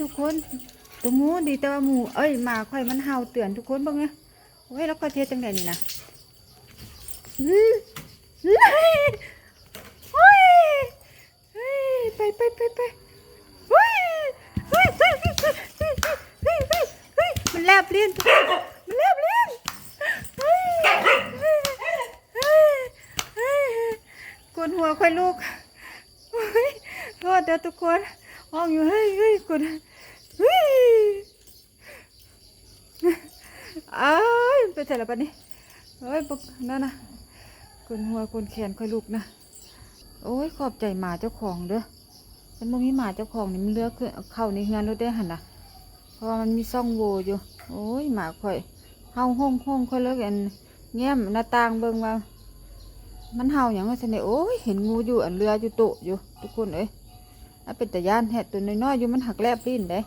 ทุกคนตัวงูดีแต่ว่าหมูหมาข่อยมันเห่าเตือนทุกคนบ้างไงโอ้ยแล้วข่อยเทจังไดนี่นะอื้อเฮ้ยเฮ้ยเฮ้ยไปเฮ้ยเฮ้ยเฮ้ยเฮ้ยเฮ้ยเฮ้ยเฮ้ยมันแลบลิ้นมันแลบลิ้นเฮ้ยเฮ้ยเฮ้ยเฮ้ยกดหัวข่อยลูกเฮ้ยโทษเด้อทุกคนห้องอยู่เฮ้ยเฮ้ยกดเฮ้ยอ้ายไปเสร็จแล้วปะนี่เฮ้ยปกนั่นนะคนหัวคนแขนค่อยลุกนะโอ้ยขอบใจหมาเจ้าของเด้อฉันบ่มีหมาเจ้าของนี่มันเลือกขึ้นเข้าในเฮือนรถได้หันนะเพราะว่ามันมีซ่องโหว่อยู่โอ้ยหมาค่อยเห่าห้องค่อยเลิกอันแง้มหน้าต่างเบิ่งว่ามันเห่าอย่างว่าฉันเนี่ยโอ้ยเห็นงูอยู่อันเรืออยู่โตะอยู่ทุกคนเอ้ยเป็นตาย่านแหะตัวน้อยๆอยู่มันหักแลบลิ้นเด้